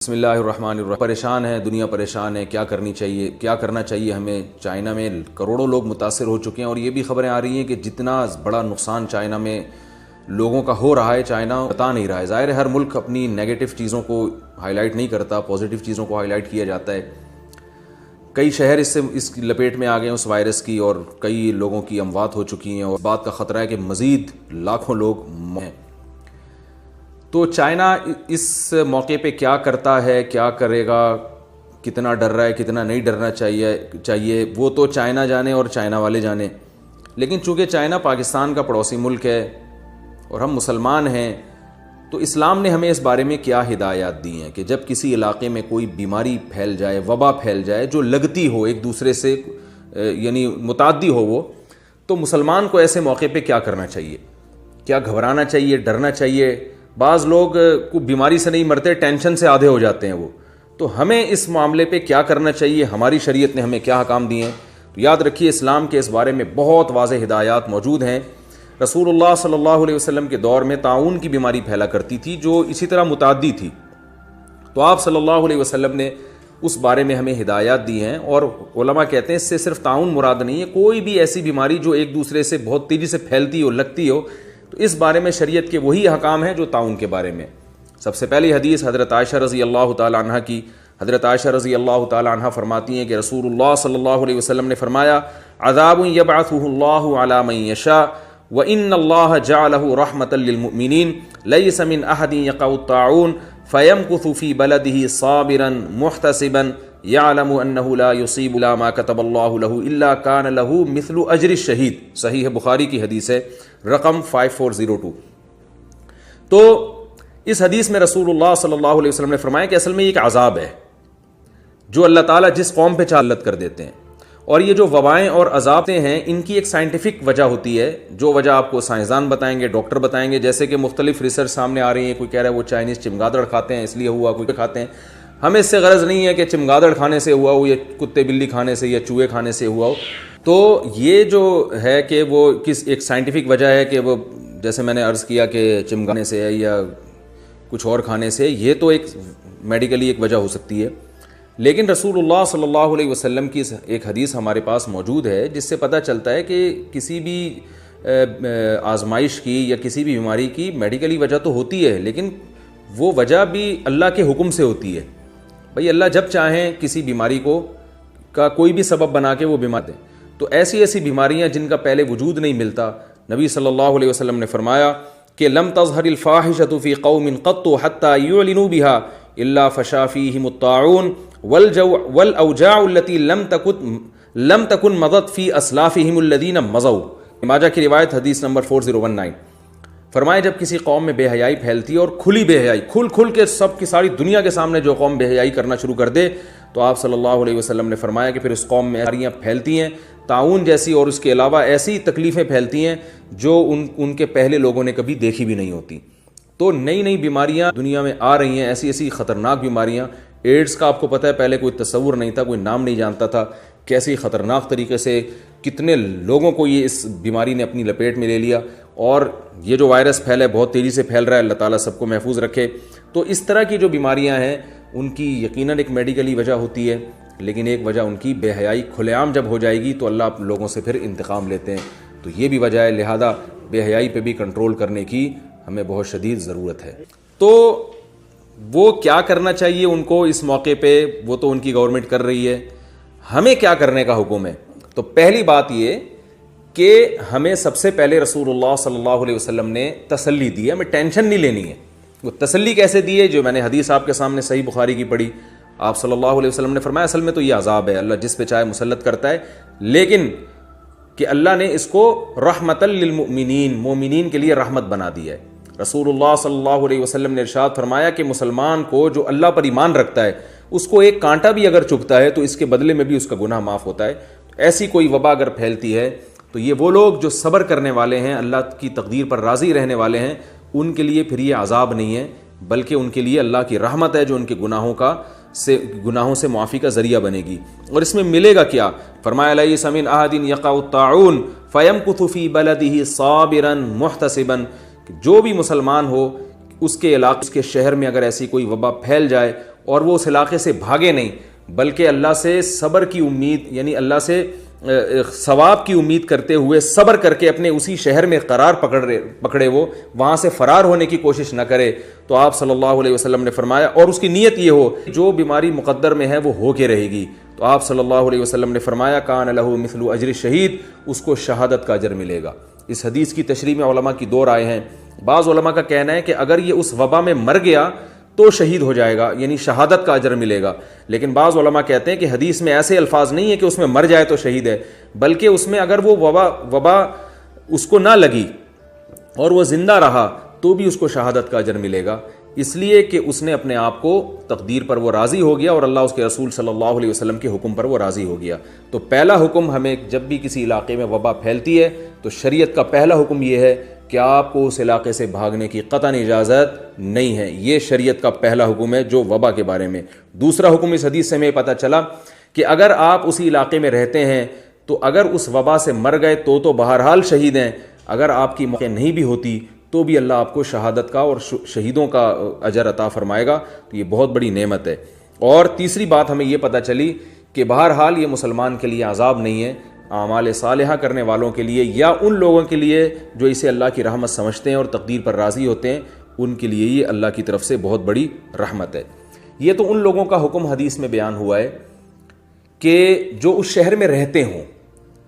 بسم اللہ الرحمن الرحیم۔ پریشان ہے دنیا، پریشان ہے، کیا کرنا چاہیے ہمیں۔ چائنا میں کروڑوں لوگ متاثر ہو چکے ہیں اور یہ بھی خبریں آ رہی ہیں کہ جتنا بڑا نقصان چائنا میں لوگوں کا ہو رہا ہے چائنا بتا نہیں رہا ہے۔ ظاہر ہے ہر ملک اپنی نیگیٹو چیزوں کو ہائی لائٹ نہیں کرتا، پازیٹیو چیزوں کو ہائی لائٹ کیا جاتا ہے۔ کئی شہر اس کی لپیٹ میں آ گئے ہیں اس وائرس کی، اور کئی لوگوں کی اموات ہو چکی ہیں، اور بات کا خطرہ ہے کہ مزید لاکھوں لوگ ہیں۔ تو چائنا اس موقع پہ کیا کرتا ہے، کیا کرے گا، کتنا ڈر رہا ہے، کتنا نہیں ڈرنا چاہیے وہ تو چائنا جانے اور چائنا والے جانے۔ لیکن چونکہ چائنا پاکستان کا پڑوسی ملک ہے اور ہم مسلمان ہیں، تو اسلام نے ہمیں اس بارے میں کیا ہدایات دی ہیں کہ جب کسی علاقے میں کوئی بیماری پھیل جائے، وبا پھیل جائے جو لگتی ہو ایک دوسرے سے، یعنی متعدی ہو وہ، تو مسلمان کو ایسے موقع پہ کیا کرنا چاہیے؟ کیا گھبرانا چاہیے، ڈرنا چاہیے؟ بعض لوگ کو بیماری سے نہیں مرتے، ٹینشن سے آدھے ہو جاتے ہیں وہ۔ تو ہمیں اس معاملے پہ کیا کرنا چاہیے، ہماری شریعت نے ہمیں کیا حکام دیے ہیں؟ تو یاد رکھیے اسلام کے اس بارے میں بہت واضح ہدایات موجود ہیں۔ رسول اللہ صلی اللہ علیہ وسلم کے دور میں طاعون کی بیماری پھیلا کرتی تھی جو اسی طرح متعدی تھی، تو آپ صلی اللہ علیہ وسلم نے اس بارے میں ہمیں ہدایات دی ہیں، اور علماء کہتے ہیں اس سے صرف طاعون مراد نہیں ہے، کوئی بھی ایسی بیماری جو ایک دوسرے سے بہت تیزی سے پھیلتی ہو، لگتی ہو، تو اس بارے میں شریعت کے وہی حکام ہیں جو طاعون کے بارے میں۔ سب سے پہلی حدیث حضرت عائشہ رضی اللہ تعالی عنہ کی۔ حضرت عائشہ رضی اللہ تعالی عنہ فرماتی ہیں کہ رسول اللہ صلی اللہ علیہ وسلم نے فرمایا، عذاب یبعثہ اللہ علی من یشاء وان اللہ جعلہ رحمۃ للمؤمنین لیس من احد یقع الطاعون فیمکث فی بلدہ صابرا محتسبا یعلم انہ لا یصیب الا ما کتب اللہ لہ الا کان لہ مثل اجر الشہید۔ صحیح بخاری کی حدیث ہے، رقم 5402۔ تو اس حدیث میں رسول اللہ صلی اللہ علیہ وسلم نے فرمایا کہ اصل میں یہ ایک عذاب ہے جو اللہ تعالیٰ جس قوم پہ چالت کر دیتے ہیں، اور یہ جو وبائیں اور عذابیں ہیں ان کی ایک سائنٹیفک وجہ ہوتی ہے، جو وجہ آپ کو سائنسدان بتائیں گے، ڈاکٹر بتائیں گے، جیسے کہ مختلف ریسرچ سامنے آ رہی ہیں۔ کوئی کہہ رہا ہے وہ چائنیز چمگادڑ کھاتے ہیں اس لیے ہوا، کوئی کھاتے ہیں۔ ہمیں اس سے غرض نہیں ہے کہ چمگادڑ کھانے سے ہوا ہو یا کتے بلی کھانے سے یا چوہے کھانے سے ہوا ہو۔ تو یہ جو ہے کہ وہ ایک سائنٹیفک وجہ ہے کہ وہ، جیسے میں نے عرض کیا کہ چمگانے سے ہے یا کچھ اور کھانے سے، یہ تو ایک میڈیکلی ایک وجہ ہو سکتی ہے۔ لیکن رسول اللہ صلی اللہ علیہ وسلم کی ایک حدیث ہمارے پاس موجود ہے جس سے پتہ چلتا ہے کہ کسی بھی آزمائش کی یا کسی بھی بیماری کی میڈیکلی وجہ تو ہوتی ہے، لیکن وہ وجہ بھی اللہ کے حکم سے ہوتی ہے۔ بھئی اللہ جب چاہیں کسی بیماری کا کوئی بھی سبب بنا کے وہ بیمار دیں۔ تو ایسی بیماریاں جن کا پہلے وجود نہیں ملتا، نبی صلی اللہ علیہ وسلم نے فرمایا کہ لم تظہر الفاحشۃ فی قوم قط حتی یعلنوا بها الا فشا فیہم الطاعون والاوجاع التي لم تکن مضت فی اسلافہم الذین مضوا۔ ماجہ کی روایت حدیث نمبر 4019۔ فرمائے جب کسی قوم میں بے حیائی پھیلتی ہے، اور کھلی بے حیائی، کھل کے سب کی ساری دنیا کے سامنے جو قوم بے حیائی کرنا شروع کر دے، تو آپ صلی اللہ علیہ وسلم نے فرمایا کہ پھر اس قوم میں بیماریاں پھیلتی ہیں، طاعون جیسی اور اس کے علاوہ ایسی تکلیفیں پھیلتی ہیں جو ان کے پہلے لوگوں نے کبھی دیکھی بھی نہیں ہوتی۔ تو نئی بیماریاں دنیا میں آ رہی ہیں، ایسی خطرناک بیماریاں۔ ایڈز کا آپ کو پتہ ہے پہلے کوئی تصور نہیں تھا، کوئی نام نہیں جانتا تھا، کیسی خطرناک طریقے سے کتنے لوگوں کو یہ اس بیماری نے اپنی لپیٹ میں لے لیا، اور یہ جو وائرس پھیلا ہے بہت تیزی سے پھیل رہا ہے، اللہ تعالیٰ سب کو محفوظ رکھے۔ تو اس طرح کی جو بیماریاں ہیں ان کی یقیناً ایک میڈیکلی وجہ ہوتی ہے، لیکن ایک وجہ ان کی بے حیائی کھلے عام جب ہو جائے گی تو اللہ لوگوں سے پھر انتقام لیتے ہیں۔ تو یہ بھی وجہ ہے، لہذا بے حیائی پہ بھی کنٹرول کرنے کی ہمیں بہت شدید ضرورت ہے۔ تو وہ کیا کرنا چاہیے ان کو اس موقع پہ، وہ تو ان کی گورنمنٹ کر رہی ہے، ہمیں کیا کرنے کا حکم ہے؟ تو پہلی بات یہ کہ ہمیں سب سے پہلے رسول اللہ صلی اللہ علیہ وسلم نے تسلی دی ہے، ہمیں ٹینشن نہیں لینی ہے۔ وہ تسلی کیسے دی ہے؟ جو میں نے حدیث آپ کے سامنے صحیح بخاری کی پڑھی، آپ صلی اللہ علیہ وسلم نے فرمایا اصل میں تو یہ عذاب ہے، اللہ جس پہ چاہے مسلط کرتا ہے، لیکن کہ اللہ نے اس کو رحمۃ للمؤمنین، مومنین کے لیے رحمت بنا دی ہے۔ رسول اللہ صلی اللہ علیہ وسلم نے ارشاد فرمایا کہ مسلمان کو جو اللہ پر ایمان رکھتا ہے اس کو ایک کانٹا بھی اگر چبھتا ہے تو اس کے بدلے میں بھی اس کا گناہ معاف ہوتا ہے۔ ایسی کوئی وبا اگر پھیلتی ہے تو یہ وہ لوگ جو صبر کرنے والے ہیں، اللہ کی تقدیر پر راضی رہنے والے ہیں، ان کے لیے پھر یہ عذاب نہیں ہے، بلکہ ان کے لیے اللہ کی رحمت ہے جو ان کے گناہوں سے معافی کا ذریعہ بنے گی۔ اور اس میں ملے گا کیا؟ فرمایا لیس من احد یقع الطاعون فیمکث فی بلدہ صابرا محتسبا، جو بھی مسلمان ہو اس کے علاقے، اس کے شہر میں اگر ایسی کوئی وبا پھیل جائے اور وہ اس علاقے سے بھاگے نہیں، بلکہ اللہ سے صبر کی امید، یعنی اللہ سے ثواب کی امید کرتے ہوئے صبر کر کے اپنے اسی شہر میں قرار پکڑے، وہ وہاں سے فرار ہونے کی کوشش نہ کرے، تو آپ صلی اللہ علیہ وسلم نے فرمایا، اور اس کی نیت یہ ہو جو بیماری مقدر میں ہے وہ ہو کے رہے گی، تو آپ صلی اللہ علیہ وسلم نے فرمایا کان لہ مثل اجر شہید، اس کو شہادت کا اجر ملے گا۔ اس حدیث کی تشریح میں علماء کی دو رائے ہیں۔ بعض علماء کا کہنا ہے کہ اگر یہ اس وبا میں مر گیا تو شہید ہو جائے گا، یعنی شہادت کا اجر ملے گا، لیکن بعض علماء کہتے ہیں کہ حدیث میں ایسے الفاظ نہیں ہے کہ اس میں مر جائے تو شہید ہے، بلکہ اس میں اگر وہ وبا اس کو نہ لگی اور وہ زندہ رہا تو بھی اس کو شہادت کا اجر ملے گا، اس لیے کہ اس نے اپنے آپ کو تقدیر پر وہ راضی ہو گیا اور اللہ اس کے رسول صلی اللہ علیہ وسلم کے حکم پر وہ راضی ہو گیا۔ تو پہلا حکم ہمیں جب بھی کسی علاقے میں وبا پھیلتی ہے تو شریعت کا پہلا حکم یہ ہے کہ آپ کو اس علاقے سے بھاگنے کی قطعاً اجازت نہیں ہے، یہ شریعت کا پہلا حکم ہے جو وبا کے بارے میں۔ دوسرا حکم اس حدیث سے ہمیں پتہ چلا کہ اگر آپ اسی علاقے میں رہتے ہیں تو اگر اس وبا سے مر گئے تو بہرحال شہید ہیں، اگر آپ کی موت نہیں بھی ہوتی تو بھی اللہ آپ کو شہادت کا اور شہیدوں کا اجر عطا فرمائے گا، تو یہ بہت بڑی نعمت ہے۔ اور تیسری بات ہمیں یہ پتہ چلی کہ بہرحال یہ مسلمان کے لیے عذاب نہیں ہے، اعمال صالحہ کرنے والوں کے لیے یا ان لوگوں کے لیے جو اسے اللہ کی رحمت سمجھتے ہیں اور تقدیر پر راضی ہوتے ہیں، ان کے لیے یہ اللہ کی طرف سے بہت بڑی رحمت ہے۔ یہ تو ان لوگوں کا حکم حدیث میں بیان ہوا ہے کہ جو اس شہر میں رہتے ہوں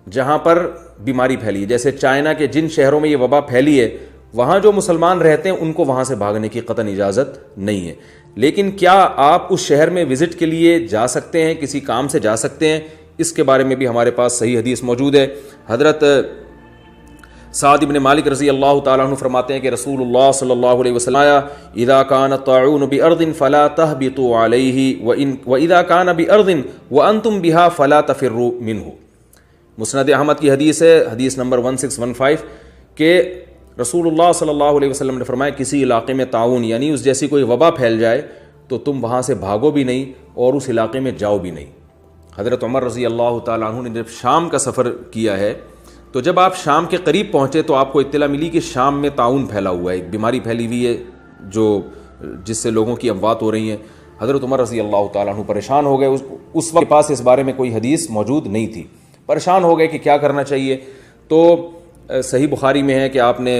جہاں پر بیماری پھیلی ہے، جیسے چائنا کے جن شہروں میں یہ وبا پھیلی ہے وہاں جو مسلمان رہتے ہیں ان کو وہاں سے بھاگنے کی قطعاً اجازت نہیں ہے، لیکن کیا آپ اس شہر میں وزٹ کے لیے جا سکتے ہیں، کسی کام سے جا سکتے ہیں؟ اس کے بارے میں بھی ہمارے پاس صحیح حدیث موجود ہے۔ حضرت سعد بن مالک رضی اللہ تعالیٰ عنہ فرماتے ہیں کہ رسول اللہ صلی اللہ علیہ وسلم اذا كان الطاعون بارض فلا تهبطوا عليه واذا كان بارض وانتم بها فلا تفروا منه۔ مسند احمد کی حدیث ہے، حدیث نمبر 1615، کہ رسول اللہ صلی اللہ علیہ وسلم نے فرمایا کسی علاقے میں طاعون یعنی اس جیسی کوئی وبا پھیل جائے تو تم وہاں سے بھاگو بھی نہیں اور اس علاقے میں جاؤ بھی نہیں۔ حضرت عمر رضی اللہ تعالیٰ عنہ نے جب شام کا سفر کیا ہے تو جب آپ شام کے قریب پہنچے تو آپ کو اطلاع ملی کہ شام میں طاعون پھیلا ہوا ہے، ایک بیماری پھیلی ہوئی ہے جس سے لوگوں کی اموات ہو رہی ہیں۔ حضرت عمر رضی اللہ تعالیٰ عنہ پریشان ہو گئے، اس وقت پاس اس بارے میں کوئی حدیث موجود نہیں تھی، پریشان ہو گئے کہ کیا کرنا چاہیے۔ تو صحیح بخاری میں ہے کہ آپ نے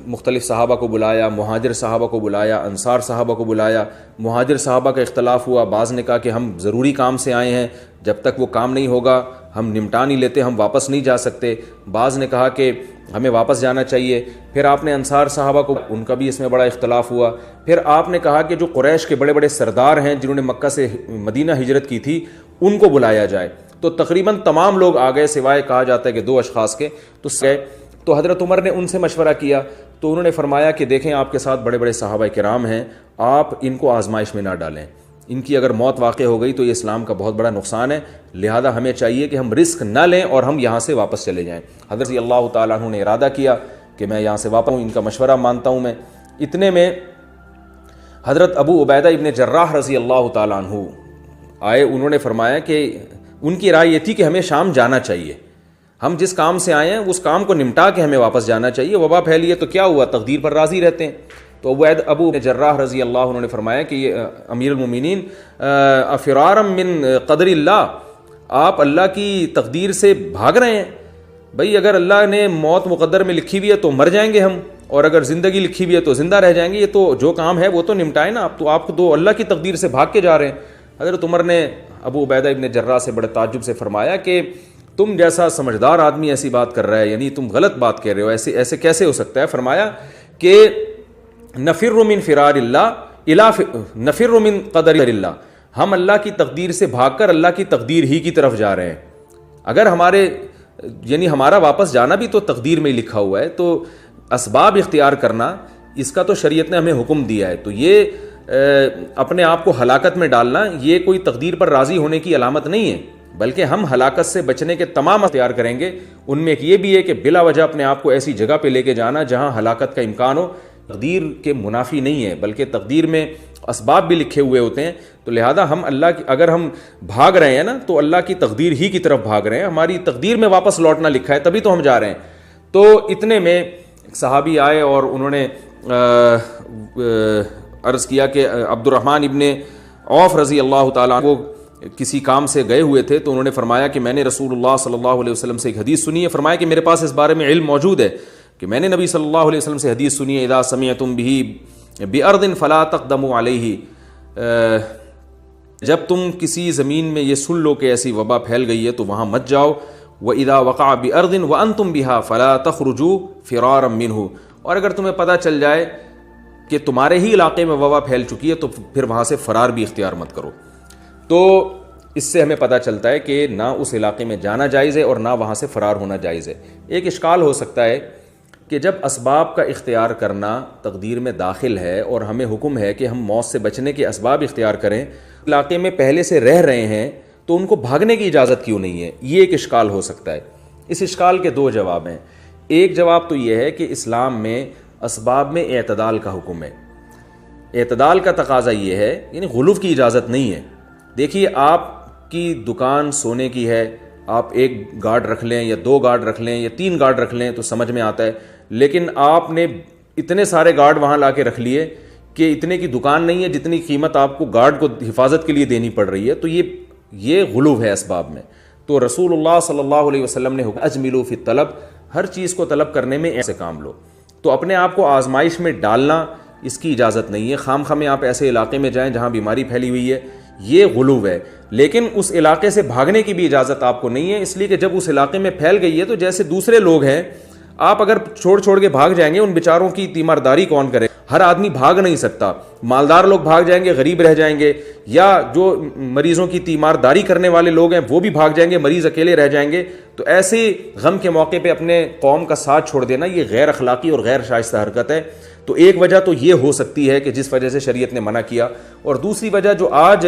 مختلف صحابہ کو بلایا، مہاجر صحابہ کو بلایا، انصار صحابہ کو بلایا۔ مہاجر صحابہ کا اختلاف ہوا، بعض نے کہا کہ ہم ضروری کام سے آئے ہیں، جب تک وہ کام نہیں ہوگا ہم نمٹا نہیں لیتے، ہم واپس نہیں جا سکتے۔ بعض نے کہا کہ ہمیں واپس جانا چاہیے۔ پھر آپ نے انصار صحابہ کو، ان کا بھی اس میں بڑا اختلاف ہوا۔ پھر آپ نے کہا کہ جو قریش کے بڑے بڑے سردار ہیں جنہوں نے مکہ سے مدینہ ہجرت کی تھی ان کو بلایا جائے، تو تقریباً تمام لوگ آ گئے سوائے کہا جاتا ہے کہ 2 اشخاص کے، تو حضرت عمر نے ان سے مشورہ کیا تو انہوں نے فرمایا کہ دیکھیں آپ کے ساتھ بڑے بڑے صحابہ کرام ہیں، آپ ان کو آزمائش میں نہ ڈالیں، ان کی اگر موت واقع ہو گئی تو یہ اسلام کا بہت بڑا نقصان ہے، لہذا ہمیں چاہیے کہ ہم رسک نہ لیں اور ہم یہاں سے واپس چلے جائیں۔ حضرت اللہ تعالیٰ عنہ نے ارادہ کیا کہ میں یہاں سے واپس ہوں، ان کا مشورہ مانتا ہوں میں۔ اتنے میں حضرت ابو عبیدہ ابن جراح رضی اللہ تعالیٰ عنہ آئے، انہوں نے فرمایا کہ ان کی رائے یہ تھی کہ ہمیں شام جانا چاہیے، ہم جس کام سے آئے ہیں اس کام کو نمٹا کے ہمیں واپس جانا چاہیے، وبا پھیلی ہے تو کیا ہوا، تقدیر پر راضی رہتے ہیں۔ تو ابو جراح رضی اللہ عنہ نے فرمایا کہ یہ امیر المومنین افرارا من قدر اللہ، آپ اللہ کی تقدیر سے بھاگ رہے ہیں؟ بھئی اگر اللہ نے موت مقدر میں لکھی ہوئی ہے تو مر جائیں گے ہم، اور اگر زندگی لکھی ہوئی ہے تو زندہ رہ جائیں گے، یہ تو جو کام ہے وہ تو نمٹائیں نا، آپ تو اللہ کی تقدیر سے بھاگ کے جا رہے ہیں۔ حضرت عمر نے ابو عبیدہ ابن جراح سے بڑے تعجب سے فرمایا کہ تم جیسا سمجھدار آدمی ایسی بات کر رہا ہے، یعنی تم غلط بات کہہ رہے ہو، ایسے کیسے ہو سکتا ہے؟ فرمایا کہ نفر من فرار اللہ نفر من قدر اللہ، ہم اللہ کی تقدیر سے بھاگ کر اللہ کی تقدیر ہی کی طرف جا رہے ہیں۔ اگر ہمارا واپس جانا بھی تو تقدیر میں ہی لکھا ہوا ہے، تو اسباب اختیار کرنا اس کا تو شریعت نے ہمیں حکم دیا ہے، تو یہ اپنے آپ کو ہلاکت میں ڈالنا یہ کوئی تقدیر پر راضی ہونے کی علامت نہیں ہے، بلکہ ہم ہلاکت سے بچنے کے تمام اختیار کریں گے۔ ان میں ایک یہ بھی ہے کہ بلا وجہ اپنے آپ کو ایسی جگہ پہ لے کے جانا جہاں ہلاکت کا امکان ہو، تقدیر کے منافی نہیں ہے، بلکہ تقدیر میں اسباب بھی لکھے ہوئے ہوتے ہیں، تو لہذا ہم اگر ہم بھاگ رہے ہیں نا تو اللہ کی تقدیر ہی کی طرف بھاگ رہے ہیں، ہماری تقدیر میں واپس لوٹنا لکھا ہے تبھی تو ہم جا رہے ہیں۔ تو اتنے میں ایک صحابی آئے اور انہوں نے عرض کیا کہ عبد الرحمن ابن عوف رضی اللہ تعالیٰ وہ کسی کام سے گئے ہوئے تھے، تو انہوں نے فرمایا کہ میں نے رسول اللہ صلی اللہ علیہ وسلم سے ایک حدیث سنی ہے. فرمایا کہ میرے پاس اس بارے میں علم موجود ہے کہ میں نے نبی صلی اللہ علیہ وسلم سے حدیث سنی ہے، اذا سمعتم به بارض فلا تقدموا علیہ، جب تم کسی زمین میں یہ سن لو کہ ایسی وبا پھیل گئی ہے تو وہاں مت جاؤ. وَإِذَا وَقَعَ بِأَرْضٍ وَأَنْتُمْ بِهَا فَلَا تَخْرُجُوا فِرَارًا مِّنْهُ، اور اگر تمہیں پتہ چل جائے کہ تمہارے ہی علاقے میں وبا پھیل چکی ہے تو پھر وہاں سے فرار بھی اختیار مت کرو. تو اس سے ہمیں پتہ چلتا ہے کہ نہ اس علاقے میں جانا جائز ہے اور نہ وہاں سے فرار ہونا جائز ہے. ایک اشکال ہو سکتا ہے کہ جب اسباب کا اختیار کرنا تقدیر میں داخل ہے اور ہمیں حکم ہے کہ ہم موت سے بچنے کے اسباب اختیار کریں، علاقے میں پہلے سے رہ رہے ہیں تو ان کو بھاگنے کی اجازت کیوں نہیں ہے؟ یہ ایک اشکال ہو سکتا ہے. اس اشکال کے دو جواب ہیں. ایک جواب تو یہ ہے کہ اسلام میں اسباب میں اعتدال کا حکم ہے. اعتدال کا تقاضا یہ ہے، یعنی غلو کی اجازت نہیں ہے. دیکھیے، آپ کی دکان سونے کی ہے، آپ ایک گارڈ رکھ لیں یا 2 گارڈ رکھ لیں یا 3 گارڈ رکھ لیں تو سمجھ میں آتا ہے، لیکن آپ نے اتنے سارے گارڈ وہاں لا کے رکھ لیے کہ اتنے کی دکان نہیں ہے جتنی قیمت آپ کو گارڈ کو حفاظت کے لیے دینی پڑ رہی ہے. تو یہ غلو ہے اسباب میں. تو رسول اللہ صلی اللہ علیہ وسلم نے اجملوا فی الطلب، ہر چیز کو طلب کرنے میں ایسے کام لو. تو اپنے آپ کو آزمائش میں ڈالنا اس کی اجازت نہیں ہے. خام خواہ میں آپ ایسے علاقے میں جائیں جہاں بیماری پھیلی ہوئی ہے، یہ غلو ہے. لیکن اس علاقے سے بھاگنے کی بھی اجازت آپ کو نہیں ہے، اس لیے کہ جب اس علاقے میں پھیل گئی ہے تو جیسے دوسرے لوگ ہیں، آپ اگر چھوڑ کے بھاگ جائیں گے، ان بیچاروں کی تیمارداری کون کرے؟ ہر آدمی بھاگ نہیں سکتا. مالدار لوگ بھاگ جائیں گے، غریب رہ جائیں گے، یا جو مریضوں کی تیمارداری کرنے والے لوگ ہیں وہ بھی بھاگ جائیں گے، مریض اکیلے رہ جائیں گے. تو ایسے غم کے موقع پہ اپنے قوم کا ساتھ چھوڑ دینا یہ غیر اخلاقی اور غیر شائستہ حرکت ہے. تو ایک وجہ تو یہ ہو سکتی ہے کہ جس وجہ سے شریعت نے منع کیا، اور دوسری وجہ جو آج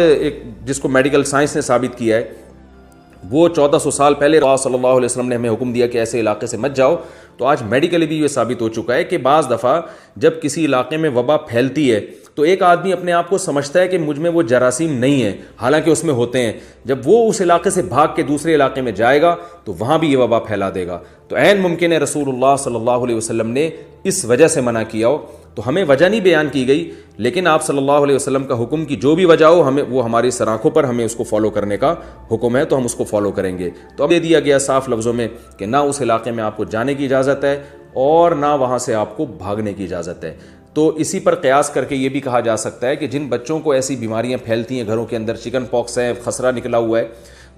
جس کو میڈیکل سائنس نے ثابت کیا ہے، وہ 1400 سال پہلے رسول صلی اللہ علیہ وسلم نے ہمیں حکم دیا کہ ایسے علاقے سے مت جاؤ. تو آج میڈیکلی بھی یہ ثابت ہو چکا ہے کہ بعض دفعہ جب کسی علاقے میں وبا پھیلتی ہے تو ایک آدمی اپنے آپ کو سمجھتا ہے کہ مجھ میں وہ جراثیم نہیں ہے، حالانکہ اس میں ہوتے ہیں. جب وہ اس علاقے سے بھاگ کے دوسرے علاقے میں جائے گا تو وہاں بھی یہ وبا پھیلا دے گا. تو عین ممکن ہے رسول اللہ صلی اللہ علیہ وسلم نے اس وجہ سے منع کیا ہو. تو ہمیں وجہ نہیں بیان کی گئی، لیکن آپ صلی اللہ علیہ وسلم کا حکم کی جو بھی وجہ ہو، ہمیں وہ ہماری سراخوں پر ہمیں اس کو فالو کرنے کا حکم ہے، تو ہم اس کو فالو کریں گے. تو اب یہ دیا گیا صاف لفظوں میں کہ نہ اس علاقے میں آپ کو جانے کی اجازت ہے اور نہ وہاں سے آپ کو بھاگنے کی اجازت ہے. تو اسی پر قیاس کر کے یہ بھی کہا جا سکتا ہے کہ جن بچوں کو ایسی بیماریاں پھیلتی ہیں گھروں کے اندر، چکن پاکس ہے، خسرہ نکلا ہوا ہے،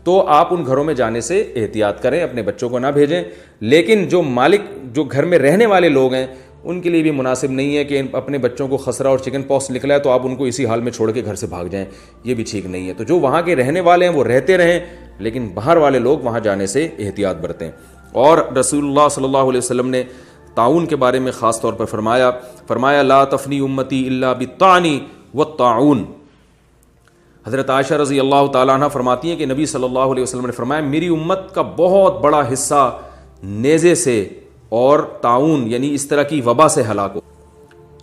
تو آپ ان گھروں میں جانے سے احتیاط کریں، اپنے بچوں کو نہ بھیجیں. لیکن جو مالک جو گھر میں رہنے والے لوگ ہیں ان کے لیے بھی مناسب نہیں ہے کہ اپنے بچوں کو خسرہ اور چکن پاکس نکلا ہے تو آپ ان کو اسی حال میں چھوڑ کے گھر سے بھاگ جائیں، یہ بھی ٹھیک نہیں ہے. تو جو وہاں کے رہنے والے ہیں وہ رہتے رہیں، لیکن باہر والے لوگ وہاں جانے سے احتیاط برتیں. اور رسول اللہ صلی اللہ علیہ وسلم نے تعاون کے بارے میں خاص طور پر فرمایا لا تفنی امتی الا بالطعن والطاعون. حضرت عائشہ رضی اللہ تعالیٰ عنہ فرماتی ہیں کہ نبی صلی اللہ علیہ وسلم نے فرمایا میری امت کا بہت بڑا حصہ نیزے سے اور طاعون یعنی اس طرح کی وبا سے ہلاک ہو.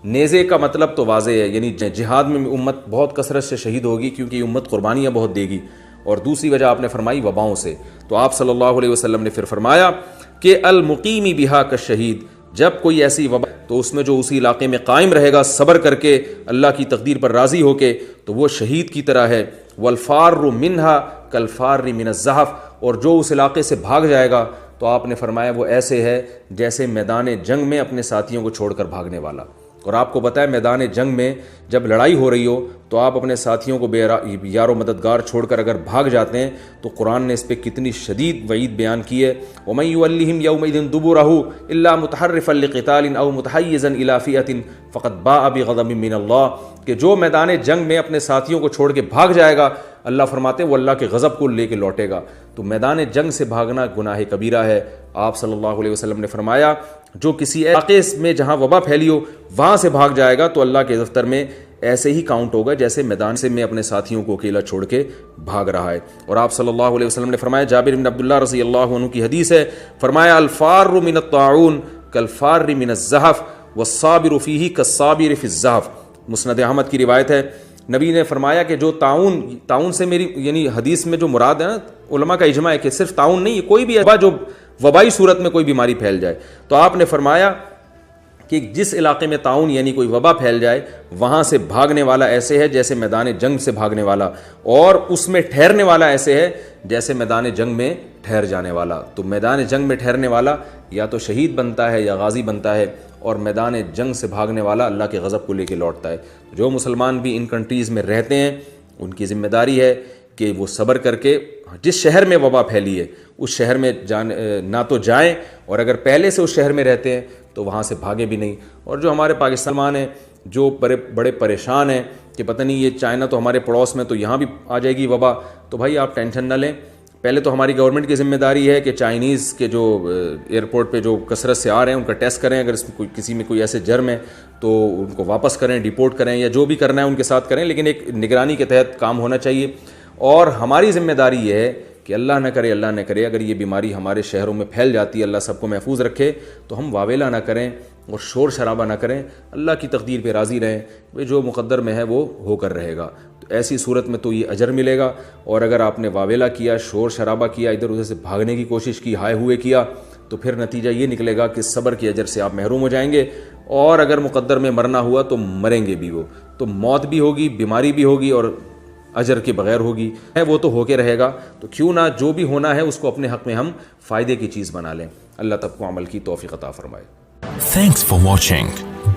نیزے کا مطلب تو واضح ہے، یعنی جہاد میں امت بہت کثرت سے شہید ہوگی کیونکہ امت قربانیاں بہت دے گی. اور دوسری وجہ آپ نے فرمائی وباؤں سے. تو آپ صلی اللہ علیہ وسلم نے پھر فرمایا کہ المقیمی بہا کالشہید، جب کوئی ایسی وبا تو اس میں جو اسی علاقے میں قائم رہے گا صبر کر کے اللہ کی تقدیر پر راضی ہو کے تو وہ شہید کی طرح ہے. والفار منہا کالفار من الزحف، اور جو اس علاقے سے بھاگ جائے گا تو آپ نے فرمایا وہ ایسے ہے جیسے میدان جنگ میں اپنے ساتھیوں کو چھوڑ کر بھاگنے والا. اور آپ کو پتہ ہے میدان جنگ میں جب لڑائی ہو رہی ہو تو آپ اپنے ساتھیوں کو یار و مددگار چھوڑ کر اگر بھاگ جاتے ہیں تو قرآن نے اس پہ کتنی شدید وعید بیان کی ہے. وَمَن يُوَلِّهِمْ يَوْمَئِذٍ دُبُرَهُ إِلَّا مُتَحَرِّفًا لِقِتَالٍ أَوْ مُتَحَيِّزًا إِلَىٰ فِئَةٍ فَقَدْ بَاءَ بِغَضَبٍ مِّنَ اللَّهِ، کہ جو میدان جنگ میں اپنے ساتھیوں کو چھوڑ کے بھاگ جائے گا اللہ فرماتے ہیں وہ اللہ کے غضب کو لے کے لوٹے گا. تو میدان جنگ سے بھاگنا گناہ کبیرہ ہے. آپ صلی اللہ علیہ وسلم نے فرمایا جو کسی علاقے میں جہاں وبا پھیلی ہو وہاں سے بھاگ جائے گا تو اللہ کے دفتر میں ایسے ہی کاؤنٹ ہوگا جیسے میدان سے میں اپنے ساتھیوں کو اکیلا چھوڑ کے بھاگ رہا ہے. اور آپ صلی اللہ علیہ وسلم نے فرمایا، جابر بن عبداللہ رضی اللہ عنہ کی حدیث ہے، فرمایا الفار من الطاعون کالفار من الزحف والصابر فیہ کالصابر فی الزحف. مسند احمد کی روایت ہے، نبی نے فرمایا کہ جو تعاون سے میری یعنی حدیث میں جو مراد ہے نا، علماء کا اجماع ہے کہ صرف تعاون نہیں، کوئی بھی وبا جو وبائی صورت میں کوئی بیماری پھیل جائے تو آپ نے فرمایا کہ جس علاقے میں طاعون یعنی کوئی وبا پھیل جائے وہاں سے بھاگنے والا ایسے ہے جیسے میدان جنگ سے بھاگنے والا، اور اس میں ٹھہرنے والا ایسے ہے جیسے میدان جنگ میں ٹھہر جانے والا۔ تو میدان جنگ میں ٹھہرنے والا یا تو شہید بنتا ہے یا غازی بنتا ہے، اور میدان جنگ سے بھاگنے والا اللہ کے غضب کو لے کے لوٹتا ہے۔ جو مسلمان بھی ان کنٹریز میں رہتے ہیں ان کی ذمہ داری ہے کہ وہ صبر کر کے جس شہر میں وبا پھیلی ہے اس شہر میں نہ تو جائیں، اور اگر پہلے سے اس شہر میں رہتے ہیں تو وہاں سے بھاگے بھی نہیں۔ اور جو ہمارے پاکستان ہیں جو بڑے پریشان ہیں کہ پتہ نہیں یہ چائنا تو ہمارے پڑوس میں تو یہاں بھی آ جائے گی وبا، تو بھائی آپ ٹینشن نہ لیں۔ پہلے تو ہماری گورنمنٹ کی ذمہ داری ہے کہ چائنیز کے جو ایئرپورٹ پہ جو کثرت سے آ رہے ہیں ان کا ٹیسٹ کریں، اگر اس میں کسی میں کوئی ایسے جرم ہے تو ان کو واپس کریں، ڈیپورٹ کریں، یا جو بھی کرنا ہے ان کے ساتھ کریں، لیکن ایک نگرانی کے تحت کام ہونا چاہیے۔ اور ہماری ذمہ داری یہ ہے کہ اللہ نہ کرے اگر یہ بیماری ہمارے شہروں میں پھیل جاتی ہے، اللہ سب کو محفوظ رکھے، تو ہم واویلا نہ کریں اور شور شرابہ نہ کریں، اللہ کی تقدیر پہ راضی رہیں، وہ جو مقدر میں ہے وہ ہو کر رہے گا۔ تو ایسی صورت میں تو یہ اجر ملے گا، اور اگر آپ نے واویلا کیا، شور شرابہ کیا، ادھر ادھر سے بھاگنے کی کوشش کی، ہائے ہوئے کیا، تو پھر نتیجہ یہ نکلے گا کہ صبر کے اجر سے آپ محروم ہو جائیں گے، اور اگر مقدر میں مرنا ہوا تو مریں گے بھی، وہ تو موت بھی ہوگی، بیماری بھی ہوگی، اور اجر کے بغیر ہوگی، وہ تو ہو کے رہے گا۔ تو کیوں نہ جو بھی ہونا ہے اس کو اپنے حق میں ہم فائدے کی چیز بنا لیں۔ اللہ تب کو عمل کی توفیق عطا فرمائے۔ Thanks for watching.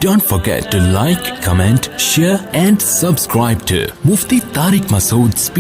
Don't forget to like, comment, share and subscribe to Mufti Tariq Masood's